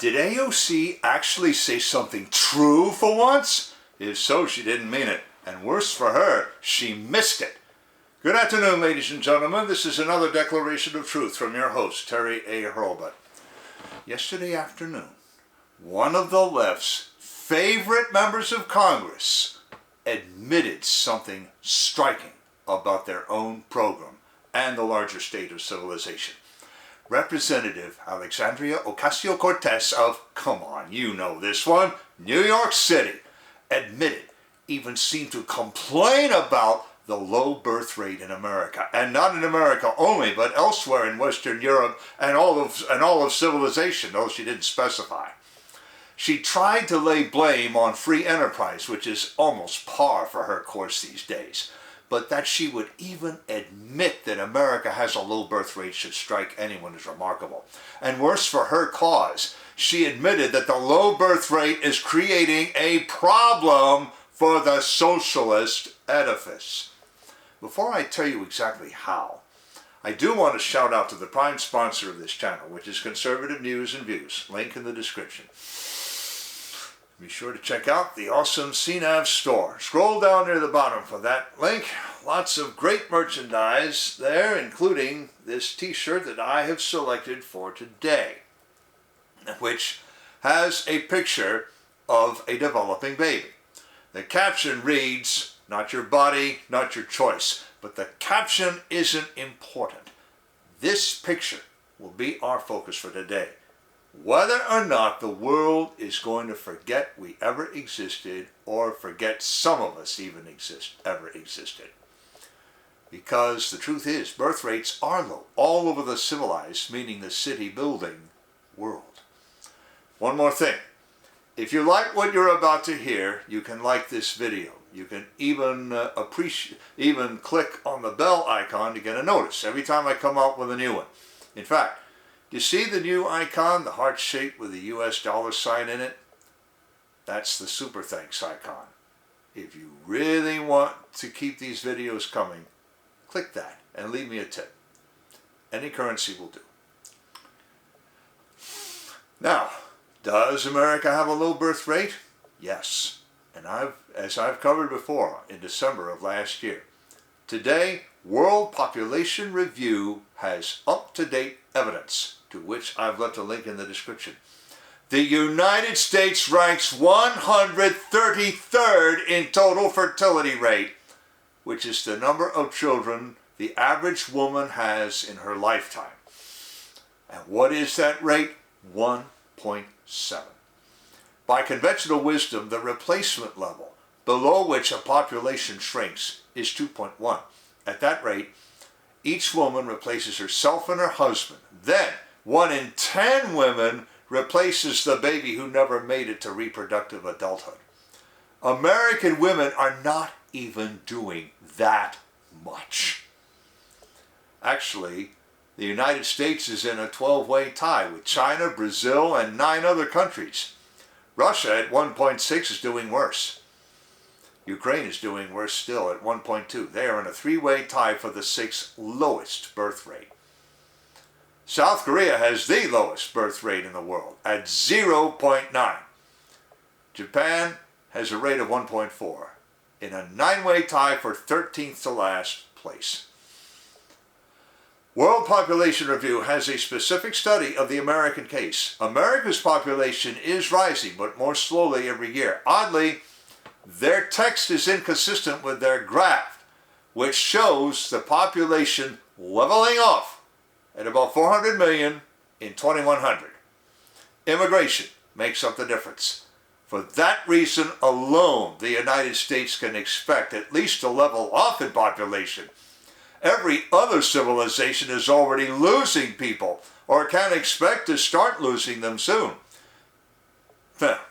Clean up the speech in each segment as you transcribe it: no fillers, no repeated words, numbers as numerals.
Did AOC actually say something true for once? If so, she didn't mean it. And worse for her, she missed it. Good afternoon, ladies and gentlemen. This is another Declaration of Truth from your host, Terry A. Hurlbut. Yesterday afternoon, one of the left's favorite members of Congress admitted something striking about their own program and the larger state of civilization. Representative Alexandria Ocasio-Cortez of, come on, you know this one, New York City, admitted, even seemed to complain about the low birth rate in America. And not in America only, but elsewhere in Western Europe and all of civilization, though she didn't specify. She tried to lay blame on free enterprise, which is almost par for her course these days. But that she would even admit that America has a low birth rate should strike anyone as remarkable. And worse for her cause, she admitted that the low birth rate is creating a problem for the socialist edifice. Before I tell you exactly how, I do want to shout out to the prime sponsor of this channel, which is Conservative News and Views. Link in the description. Be sure to check out the awesome CNAV Store. Scroll down near the bottom for that link. Lots of great merchandise there, including this t-shirt that I have selected for today, which has a picture of a developing baby. The caption reads, "Not your body, not your choice." But the caption isn't important. This picture will be our focus for today. Whether or not the world is going to forget we ever existed, or forget some of us even ever existed. Because the truth is, birth rates are low all over the civilized, meaning the city-building world. One more thing. If you like what you're about to hear, you can like this video. You can even click on the bell icon to get a notice every time I come out with a new one. In fact, you see the new icon, the heart shape with the US dollar sign in it? That's the super thanks icon. If you really want to keep these videos coming, click that and leave me a tip. Any currency will do. Now, does America have a low birth rate? Yes. And as I've covered before in December of last year, today, World Population Review has up-to-date evidence, to which I've left a link in the description. The United States ranks 133rd in total fertility rate, which is the number of children the average woman has in her lifetime. And what is that rate? 1.7. By conventional wisdom, the replacement level, below which a population shrinks, is 2.1. At that rate, each woman replaces herself and her husband. Then, 1 in 10 women replaces the baby who never made it to reproductive adulthood. American women are not even doing that much. Actually, the United States is in a 12-way tie with China, Brazil, and 9 other countries. Russia at 1.6 is doing worse. Ukraine is doing worse still at 1.2. They are in a 3-way tie for the 6th lowest birth rate. South Korea has the lowest birth rate in the world at 0.9. Japan has a rate of 1.4 in a 9-way tie for 13th to last place. World Population Review has a specific study of the American case. America's population is rising, but more slowly every year. Oddly, their text is inconsistent with their graph, which shows the population leveling off at about 400 million in 2100. Immigration makes up the difference. For that reason alone, the United States can expect at least to level off in population. Every other civilization is already losing people, or can expect to start losing them soon.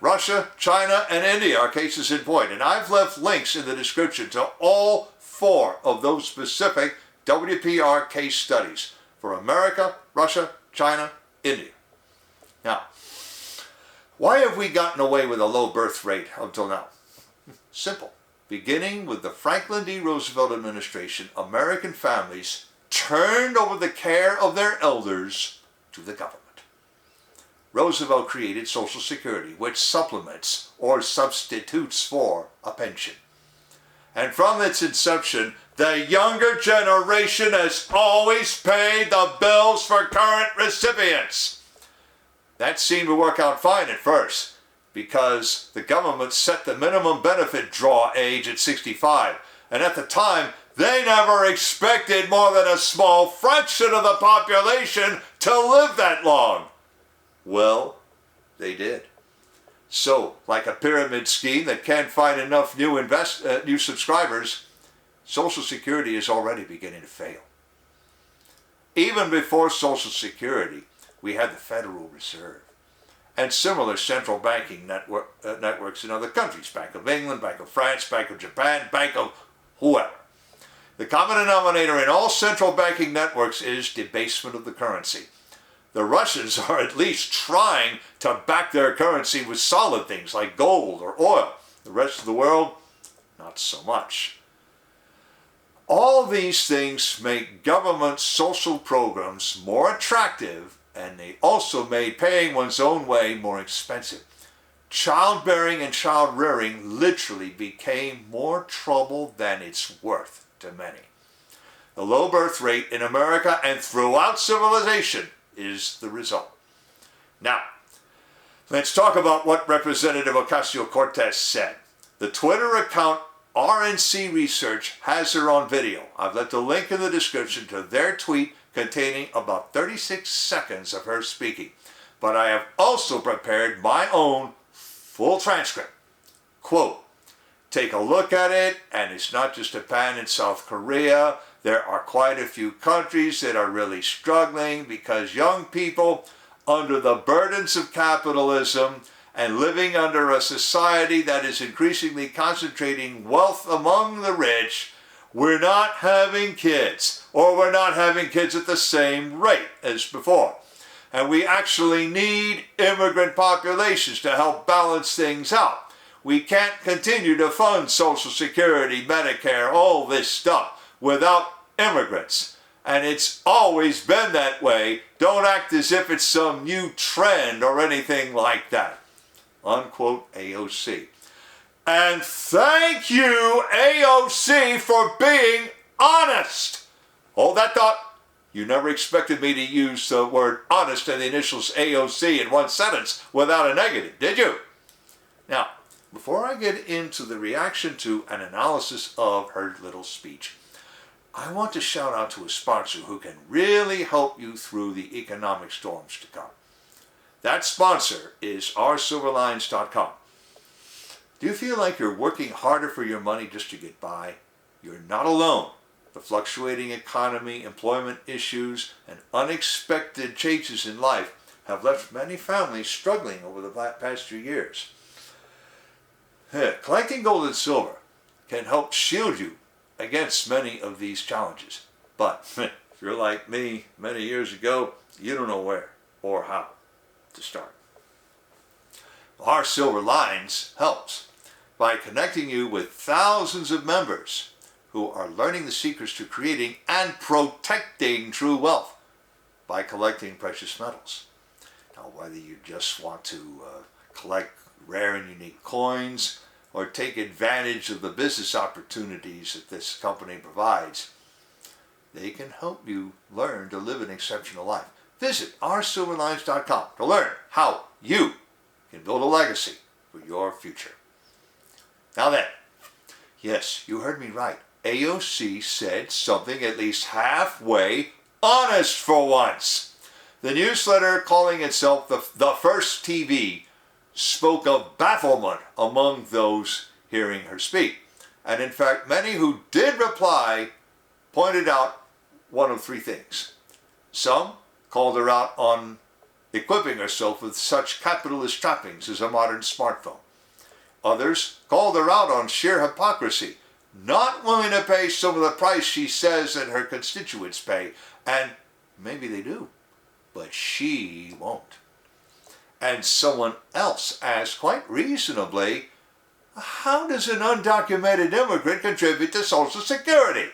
Russia, China, and India are cases in point, and I've left links in the description to all 4 of those specific WPR case studies for America, Russia, China, India. Now, why have we gotten away with a low birth rate until now? Simple. Beginning with the Franklin D. Roosevelt administration, American families turned over the care of their elders to the government. Roosevelt created Social Security, which supplements or substitutes for a pension. And from its inception, the younger generation has always paid the bills for current recipients. That seemed to work out fine at first, because the government set the minimum benefit draw age at 65, and at the time, they never expected more than a small fraction of the population to live that long. Well, they did. So, like a pyramid scheme that can't find enough new subscribers, Social Security is already beginning to fail. Even before Social Security, we had the Federal Reserve and similar central banking networks in other countries. Bank of England, Bank of France, Bank of Japan, Bank of whoever. The common denominator in all central banking networks is debasement of the currency. The Russians are at least trying to back their currency with solid things like gold or oil. The rest of the world, not so much. All these things make government social programs more attractive, and they also made paying one's own way more expensive. Childbearing and child rearing literally became more trouble than it's worth to many. The low birth rate in America and throughout civilization is the result. Now, let's talk about what Representative Ocasio-Cortez said. The Twitter account RNC Research has her on video. I've left a link in the description to their tweet containing about 36 seconds of her speaking. But I have also prepared my own full transcript. Quote, take a look at it, and it's not just Japan and South Korea. There are quite a few countries that are really struggling because young people, under the burdens of capitalism and living under a society that is increasingly concentrating wealth among the rich, we're not having kids, or we're not having kids at the same rate as before. And we actually need immigrant populations to help balance things out. We can't continue to fund Social Security, Medicare, all this stuff without immigrants. And it's always been that way. Don't act as if it's some new trend or anything like that. Unquote AOC. And thank you, AOC, for being honest. Hold that thought. You never expected me to use the word honest and the initials AOC in one sentence without a negative, did you? Now, before I get into the reaction to an analysis of her little speech, I want to shout out to a sponsor who can really help you through the economic storms to come. That sponsor is oursilverlines.com. Do you feel like you're working harder for your money just to get by? You're not alone. The fluctuating economy, employment issues, and unexpected changes in life have left many families struggling over the past few years. Collecting gold and silver can help shield you against many of these challenges. But if you're like me many years ago, you don't know where or how to start. Our Silver Lines helps by connecting you with thousands of members who are learning the secrets to creating and protecting true wealth by collecting precious metals. Now, whether you just want to collect rare and unique coins or take advantage of the business opportunities that this company provides, they can help you learn to live an exceptional life. Visit oursilverlines.com to learn how you can build a legacy for your future. Now then, yes, you heard me right. AOC said something at least halfway honest for once. The newsletter, calling itself the First TV, spoke of bafflement among those hearing her speak. And in fact, many who did reply pointed out one of three things. Some called her out on equipping herself with such capitalist trappings as a modern smartphone. Others called her out on sheer hypocrisy, not willing to pay some of the price she says that her constituents pay. And maybe they do, but she won't. And someone else asked quite reasonably, how does an undocumented immigrant contribute to Social Security?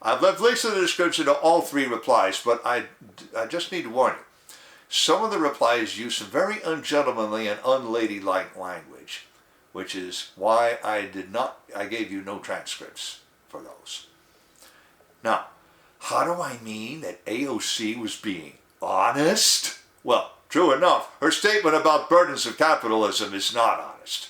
I've left links in the description to all three replies, but I just need to warn you. some of the replies use some very ungentlemanly and unladylike language, which is why I gave you no transcripts for those. Now, how do I mean that AOC was being honest? Well, true enough, her statement about burdens of capitalism is not honest.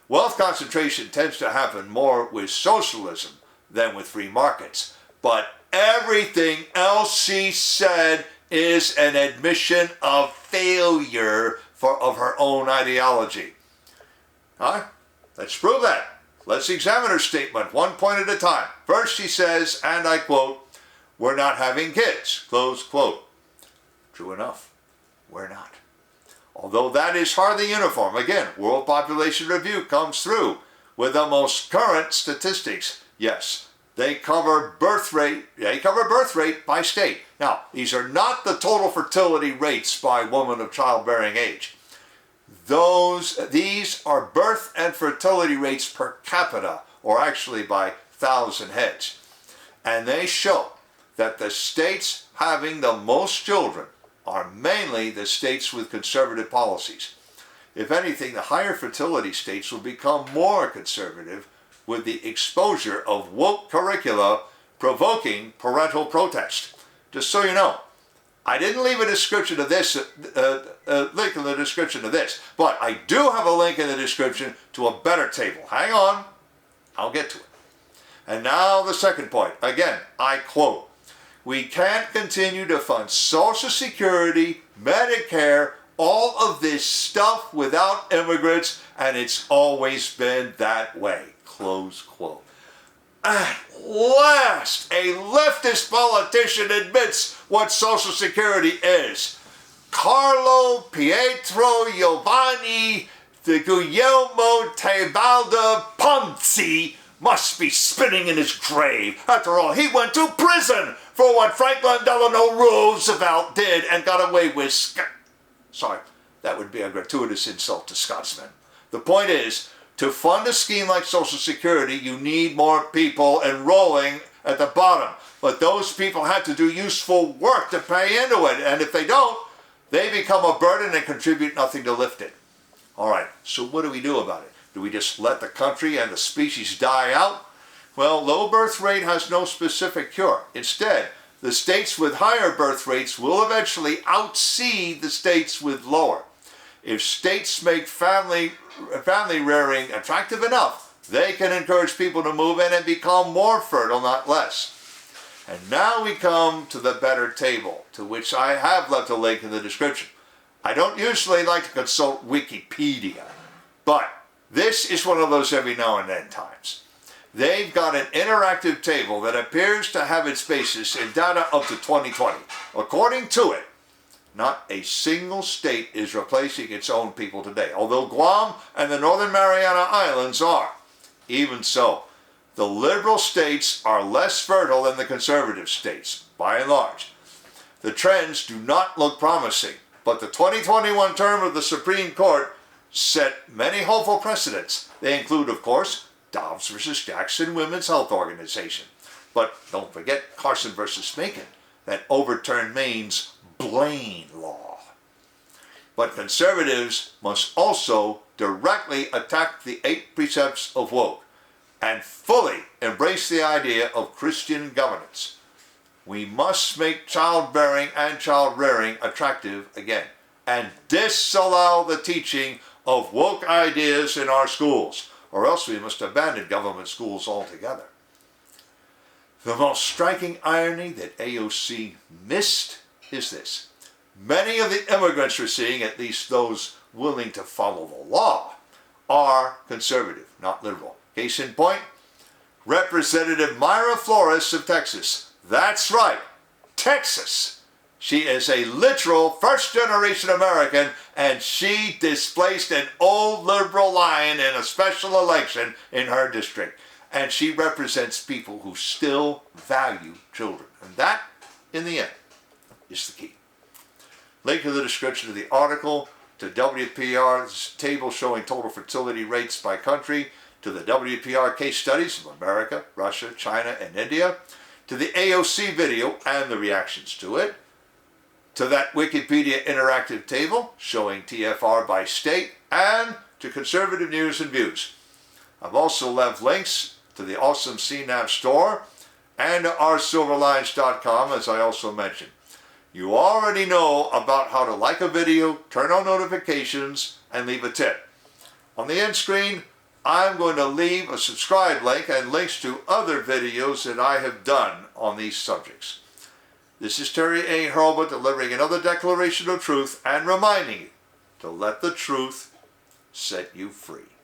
Wealth concentration tends to happen more with socialism than with free markets, but everything else she said is an admission of failure of her own ideology. Let's prove that. Let's examine her statement one point at a time. First, she says, and I quote, "We're not having kids," close quote. True enough, we're not. Although that is hardly uniform. Again, World Population Review comes through with the most current statistics. Yes, they cover birth rate by state. Now, these are not the total fertility rates by women of childbearing age. These are birth and fertility rates per capita, or actually by 1,000 heads. And they show that the states having the most children are mainly the states with conservative policies. If anything, the higher fertility states will become more conservative with the exposure of woke curricula provoking parental protest. Just so you know, I didn't leave a description of this, link in the description of this, but I do have a link in the description to a better table. Hang on, I'll get to it. And now the second point. Again, I quote, "We can't continue to fund Social Security, Medicare, all of this stuff without immigrants, and it's always been that way," close quote. At last, a leftist politician admits what Social Security is. Carlo Pietro Giovanni de Guglielmo Tebaldo Ponzi must be spinning in his grave. After all, he went to prison for what Franklin Delano Roosevelt did and got away with. Sorry, that would be a gratuitous insult to Scotsmen. The point is, to fund a scheme like Social Security, you need more people enrolling at the bottom. But those people have to do useful work to pay into it. And if they don't, they become a burden and contribute nothing to lift it. All right, so what do we do about it? Do we just let the country and the species die out? Well, low birth rate has no specific cure. Instead, the states with higher birth rates will eventually outseed the states with lower. If states make family rearing attractive enough, they can encourage people to move in and become more fertile, not less. And now we come to the better table, to which I have left a link in the description. I don't usually like to consult Wikipedia, but this is one of those every now and then times. They've got an interactive table that appears to have its basis in data up to 2020. According to it, not a single state is replacing its own people today, although Guam and the Northern Mariana Islands are. Even so, the liberal states are less fertile than the conservative states, by and large. The trends do not look promising, but the 2021 term of the Supreme Court set many hopeful precedents. They include, of course, Dobbs versus Jackson Women's Health Organization. But don't forget Carson versus Macon, that overturned Maine's Blaine law. But conservatives must also directly attack the 8 precepts of woke and fully embrace the idea of Christian governance. We must make childbearing and child rearing attractive again and disallow the teaching of woke ideas in our schools, or else we must abandon government schools altogether. The most striking irony that AOC missed is this. Many of the immigrants we're seeing, at least those willing to follow the law, are conservative, not liberal. Case in point, Representative Myra Flores of Texas. That's right, Texas. She is a literal first-generation American, and she displaced an old liberal lion in a special election in her district. And she represents people who still value children. And that, in the end, is the key. Link in the description of the article, to WPR's table showing total fertility rates by country, to the WPR case studies of America, Russia, China, and India, to the AOC video and the reactions to it, to that Wikipedia interactive table showing TFR by state, and to conservative news and views. I've also left links to the awesome CNAV Store and to oursilverlines.com, as I also mentioned. You already know about how to like a video, turn on notifications, and leave a tip. On the end screen, I'm going to leave a subscribe link and links to other videos that I have done on these subjects. This is Terry A. Hurlbut delivering another declaration of truth and reminding you to let the truth set you free.